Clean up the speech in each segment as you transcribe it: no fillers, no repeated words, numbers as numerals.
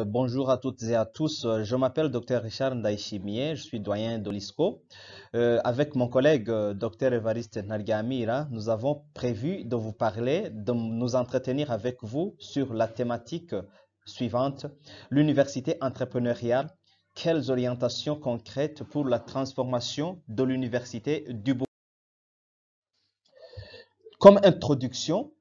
Bonjour à toutes et à tous. Je m'appelle Dr Richard Ndaïchimier, je suis doyen de l'ISCO. Avec mon collègue Dr Évariste Nargamira, nous avons prévu de vous parler, de nous entretenir avec vous sur la thématique suivante, l'université entrepreneuriale. Quelles orientations concrètes pour la transformation de l'université du Burkina? Comme introduction,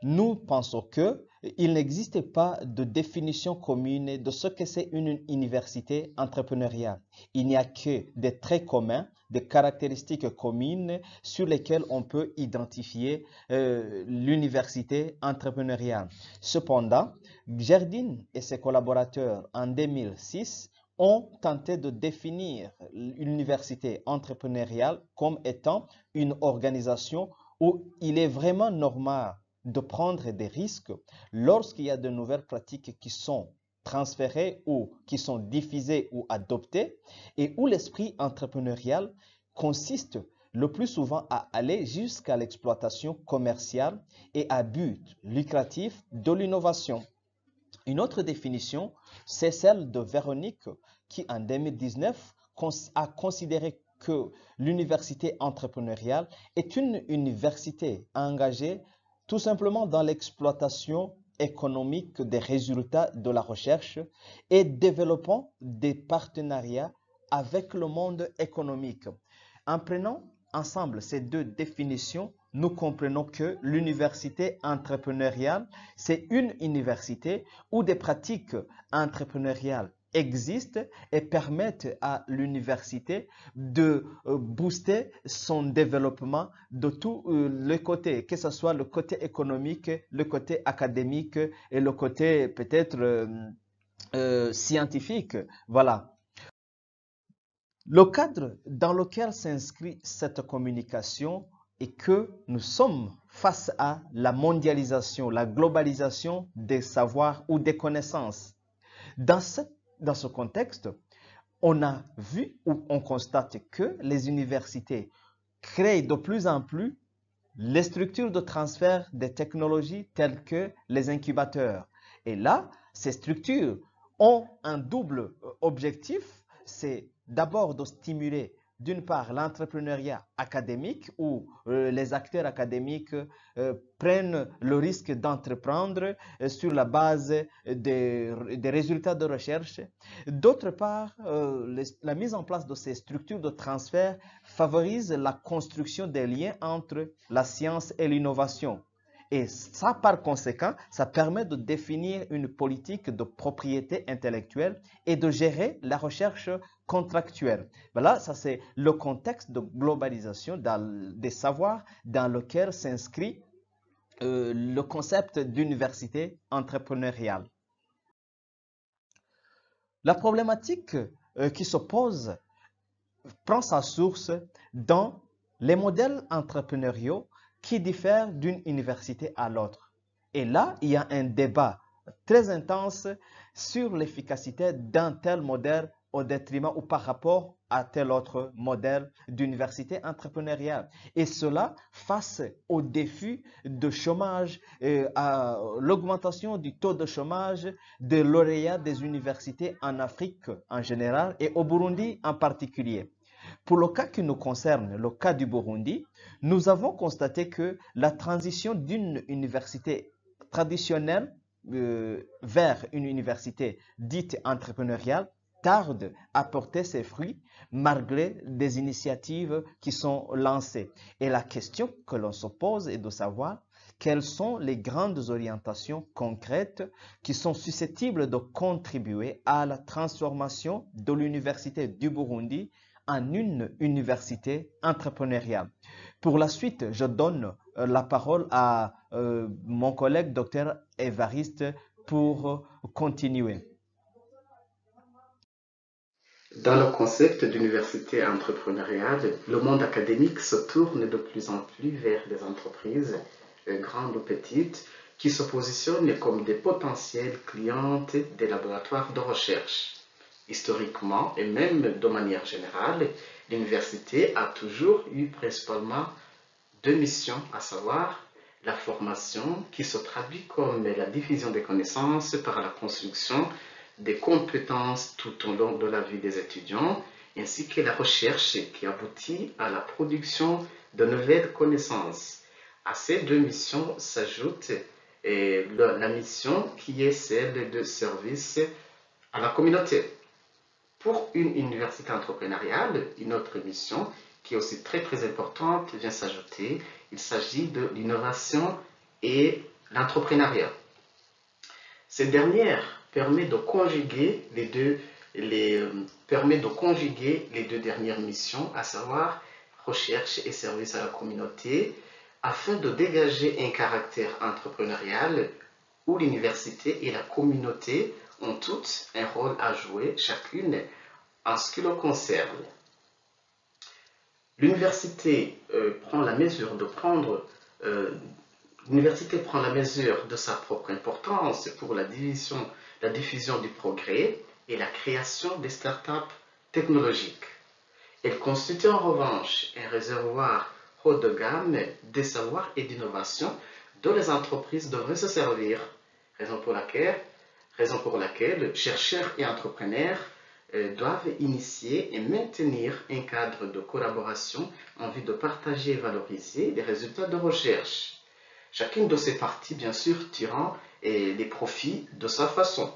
nous pensons que il n'existe pas de définition commune de ce que c'est une université entrepreneuriale. Il n'y a que des traits communs, des caractéristiques communes sur lesquelles on peut identifier l'université entrepreneuriale. Cependant, Gerdine et ses collaborateurs en 2006 ont tenté de définir l'université entrepreneuriale comme étant une organisation où il est vraiment normal de prendre des risques lorsqu'il y a de nouvelles pratiques qui sont transférées ou qui sont diffusées ou adoptées et où l'esprit entrepreneurial consiste le plus souvent à aller jusqu'à l'exploitation commerciale et à but lucratif de l'innovation. Une autre définition, c'est celle de Véronique qui en 2019 a considéré que l'université entrepreneuriale est une université engagée tout simplement dans l'exploitation économique des résultats de la recherche et développant des partenariats avec le monde économique. En prenant ensemble ces deux définitions, nous comprenons que l'université entrepreneuriale, c'est une université où des pratiques entrepreneuriales existent et permettent à l'université de booster son développement de tous les côtés, que ce soit le côté économique, le côté académique et le côté peut-être scientifique. Voilà. Le cadre dans lequel s'inscrit cette communication est que nous sommes face à la mondialisation, la globalisation des savoirs ou des connaissances. Dans ce contexte, on a vu ou on constate que les universités créent de plus en plus les structures de transfert des technologies telles que les incubateurs. Et là, ces structures ont un double objectif, c'est d'abord de stimuler d'une part l'entrepreneuriat académique où les acteurs académiques prennent le risque d'entreprendre sur la base des résultats de recherche. D'autre part, la mise en place de ces structures de transfert favorise la construction des liens entre la science et l'innovation. Et ça, par conséquent, ça permet de définir une politique de propriété intellectuelle et de gérer la recherche contractuelle. Voilà, ça c'est le contexte de globalisation des savoirs dans lequel s'inscrit le concept d'université entrepreneuriale. La problématique qui se pose prend sa source dans les modèles entrepreneuriaux qui diffèrent d'une université à l'autre. Et là, il y a un débat très intense sur l'efficacité d'un tel modèle au détriment ou par rapport à tel autre modèle d'université entrepreneuriale. Et cela face au défi de chômage, à l'augmentation du taux de chômage des lauréats des universités en Afrique en général et au Burundi en particulier. Pour le cas qui nous concerne, le cas du Burundi, nous avons constaté que la transition d'une université traditionnelle vers une université dite entrepreneuriale tarde à porter ses fruits malgré des initiatives qui sont lancées. Et la question que l'on se pose est de savoir quelles sont les grandes orientations concrètes qui sont susceptibles de contribuer à la transformation de l'université du Burundi en une université entrepreneuriale. Pour la suite, je donne la parole à mon collègue Dr Évariste pour continuer. Dans le concept d'université entrepreneuriale, le monde académique se tourne de plus en plus vers des entreprises, grandes ou petites, qui se positionnent comme des potentiels clientes des laboratoires de recherche. Historiquement et même de manière générale, l'université a toujours eu principalement deux missions, à savoir la formation qui se traduit comme la diffusion des connaissances par la construction des compétences tout au long de la vie des étudiants, ainsi que la recherche qui aboutit à la production de nouvelles connaissances. À ces deux missions s'ajoute la mission qui est celle de service à la communauté. Pour une université entrepreneuriale, une autre mission qui est aussi très importante vient s'ajouter. Il s'agit de l'innovation et l'entrepreneuriat. Cette dernière permet de conjuguer les deux dernières missions, à savoir recherche et service à la communauté, afin de dégager un caractère entrepreneurial où l'université et la communauté ont toutes un rôle à jouer, chacune en ce qui le concerne. L'université prend la mesure de sa propre importance pour la diffusion du progrès et la création des startups technologiques. Elle constitue en revanche un réservoir haut de gamme de savoir et d'innovation dont les entreprises devraient se servir, raison pour laquelle chercheurs et entrepreneurs doivent initier et maintenir un cadre de collaboration en vue de partager et valoriser les résultats de recherche. Chacune de ces parties, bien sûr, tirant des profits de sa façon.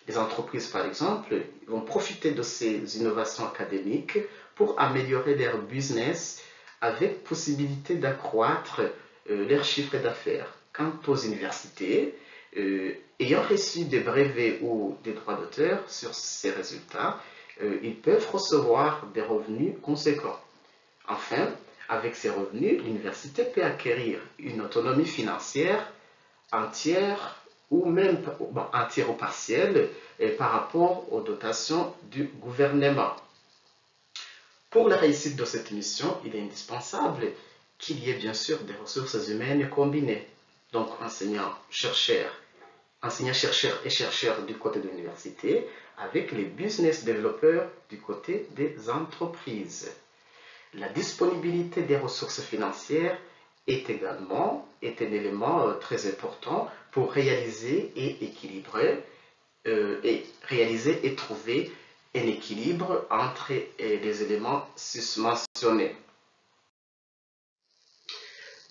Les entreprises, par exemple, vont profiter de ces innovations académiques pour améliorer leur business avec possibilité d'accroître leur chiffre d'affaires. Quant aux universités, ayant reçu des brevets ou des droits d'auteur sur ces résultats, ils peuvent recevoir des revenus conséquents. Enfin, avec ces revenus, l'université peut acquérir une autonomie financière entière ou même entière ou partielle par rapport aux dotations du gouvernement. Pour la réussite de cette mission, il est indispensable qu'il y ait bien sûr des ressources humaines combinées, donc enseignants-chercheurs et chercheurs du côté de l'université, avec les business développeurs du côté des entreprises. La disponibilité des ressources financières est également un élément très important pour réaliser et trouver un équilibre entre les éléments susmentionnés.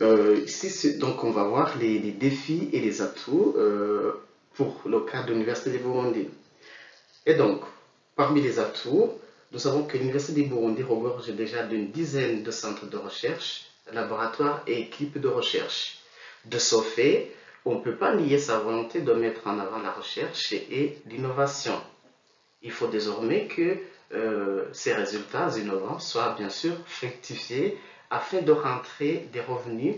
Ici, donc, on va voir les défis et les atouts pour le cas de l'Université du Burundi. Et donc, parmi les atouts, nous savons que l'Université du Burundi regorge déjà d'une dizaine de centres de recherche, laboratoires et équipes de recherche. De ce fait, on ne peut pas nier sa volonté de mettre en avant la recherche et l'innovation. Il faut désormais que ces résultats innovants soient bien sûr fructifiés afin de rentrer des revenus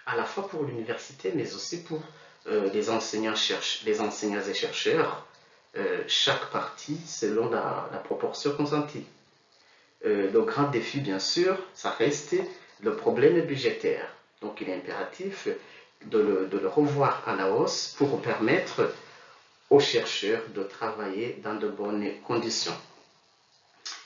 à la fois pour l'université mais aussi pour les enseignants et chercheurs, chaque partie selon la proportion consentie. Le grand défi, bien sûr, ça reste le problème budgétaire. Donc il est impératif de le revoir à la hausse pour permettre aux chercheurs de travailler dans de bonnes conditions.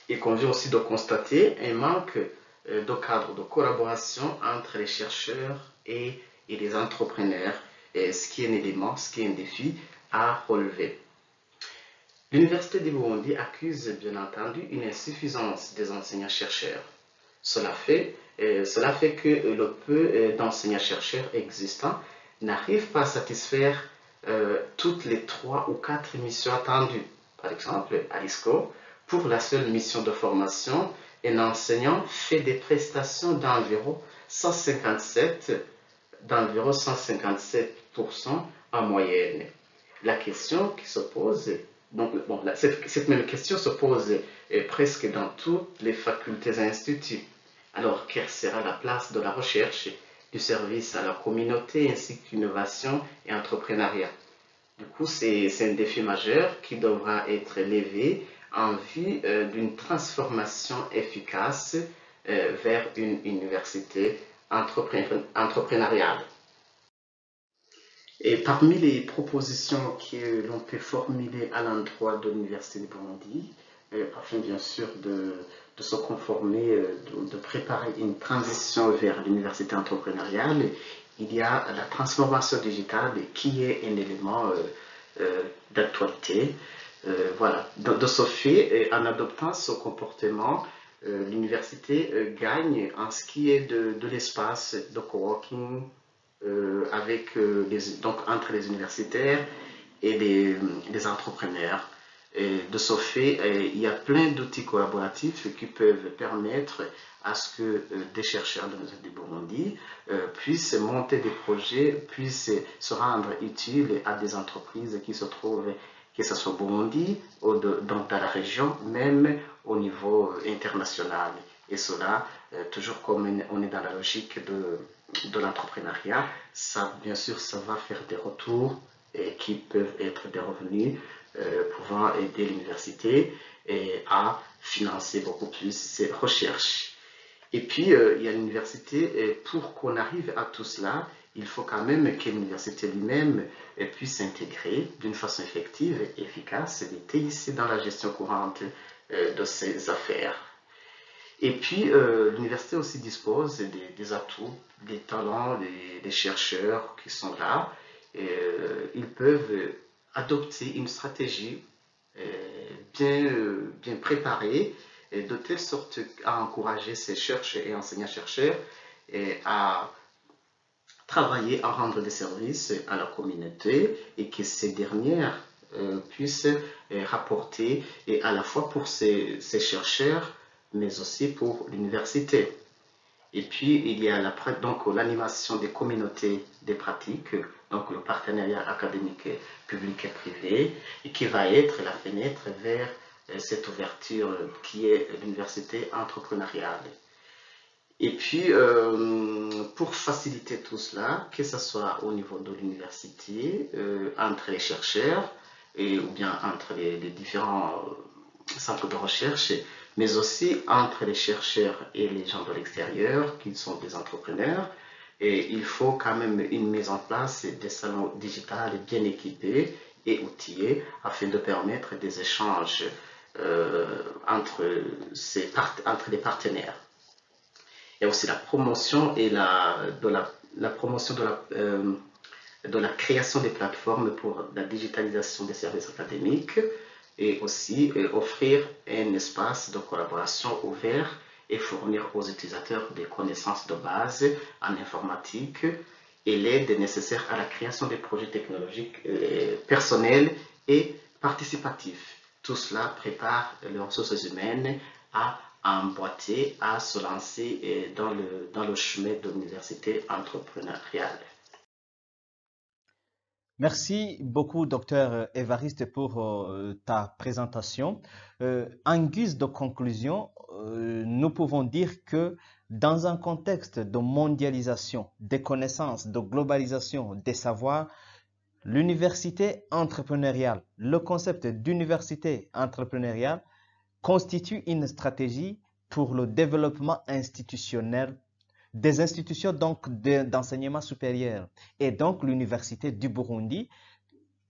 Il convient aussi de constater un manque de cadre de collaboration entre les chercheurs et les entrepreneurs, ce qui est un défi à relever. L'Université du Burundi accuse bien entendu une insuffisance des enseignants-chercheurs. Cela fait que le peu d'enseignants-chercheurs existants n'arrive pas à satisfaire toutes les 3 ou 4 missions attendues. Par exemple, à l'ISCO, pour la seule mission de formation, un enseignant fait des prestations d'environ 157% en moyenne. La question qui se pose, cette même question se pose presque dans toutes les facultés et instituts. Alors, quelle sera la place de la recherche, du service à la communauté ainsi que l'innovation et l'entrepreneuriat? Du coup, c'est un défi majeur qui devra être levé en vue d'une transformation efficace vers une université entrepreneuriale. Et parmi les propositions que l'on peut formuler à l'endroit de l'Université du Burundi, afin bien sûr de se conformer, de préparer une transition vers l'université entrepreneuriale, il y a la transformation digitale qui est un élément d'actualité. Voilà. De ce fait, en adoptant ce comportement, l'université gagne en ce qui est de l'espace de coworking donc entre les universitaires et les entrepreneurs. Et de ce fait, il y a plein d'outils collaboratifs qui peuvent permettre à ce que des chercheurs du Burundi puissent monter des projets, puissent se rendre utiles à des entreprises qui se trouvent, que ce soit au Burundi ou dans la région, même au niveau international. Et cela, toujours comme on est dans la logique de l'entrepreneuriat, ça, bien sûr, ça va faire des retours qui peuvent être des revenus pouvant aider l'université à financer beaucoup plus ses recherches. Et puis, il y a l'université, pour qu'on arrive à tout cela, il faut quand même que l'université lui-même puisse s'intégrer d'une façon effective et efficace les TIC dans la gestion courante de ses affaires. Et puis, l'université aussi dispose des atouts, des talents, des chercheurs qui sont là. Et, ils peuvent adopter une stratégie bien préparée de telle sorte à encourager ces chercheurs et enseignants-chercheurs à travailler à rendre des services à la communauté et que ces dernières puissent rapporter et à la fois pour ces chercheurs mais aussi pour l'université. Et puis, il y a donc l'animation des communautés des pratiques, donc le partenariat académique public et privé, et qui va être la fenêtre vers cette ouverture qui est l'université entrepreneuriale. Et puis, pour faciliter tout cela, que ce soit au niveau de l'université, entre les chercheurs, ou bien entre les différents centres de recherche, mais aussi entre les chercheurs et les gens de l'extérieur, qui sont des entrepreneurs. Et il faut quand même une mise en place des salons digitales bien équipés et outillés afin de permettre des échanges entre les partenaires. Il y a aussi la promotion et la promotion de la création des plateformes pour la digitalisation des services académiques et aussi offrir un espace de collaboration ouvert et fournir aux utilisateurs des connaissances de base en informatique et l'aide nécessaire à la création des projets technologiques personnels et participatifs. Tout cela prépare les ressources humaines à emboîter, à se lancer dans le chemin de l'université entrepreneuriale. Merci beaucoup, docteur Évariste, pour ta présentation. En guise de conclusion, nous pouvons dire que dans un contexte de mondialisation des connaissances, de globalisation des savoirs, l'université entrepreneuriale, le concept d'université entrepreneuriale constitue une stratégie pour le développement institutionnel des institutions donc d'enseignement supérieur. Et donc l'université du Burundi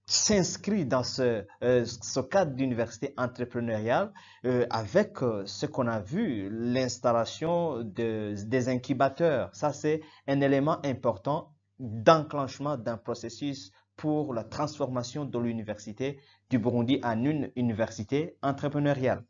s'inscrit dans ce cadre d'université entrepreneuriale avec ce qu'on a vu, l'installation des incubateurs. Ça, c'est un élément important d'enclenchement d'un processus pour la transformation de l'université du Burundi en une université entrepreneuriale.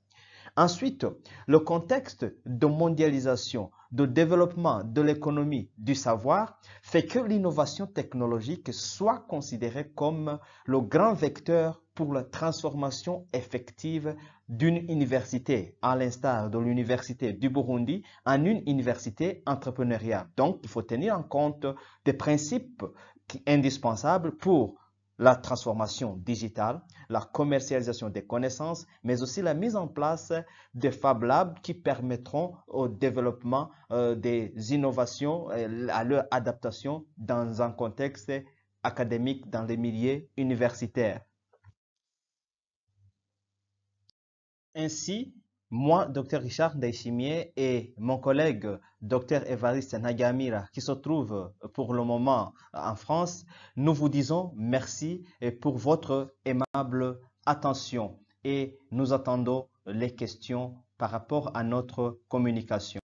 Ensuite, le contexte de mondialisation, de développement de l'économie du savoir fait que l'innovation technologique soit considérée comme le grand vecteur pour la transformation effective d'une université, à l'instar de l'université du Burundi, en une université entrepreneuriale. Donc, il faut tenir en compte des principes indispensables pour la transformation digitale, la commercialisation des connaissances, mais aussi la mise en place de Fab Labs qui permettront au développement des innovations, à leur adaptation dans un contexte académique dans les milieux universitaires. Ainsi, moi, Dr Richard Ndayishimiye et mon collègue Dr Évariste Nagamira, qui se trouve pour le moment en France, nous vous disons merci pour votre aimable attention et nous attendons les questions par rapport à notre communication.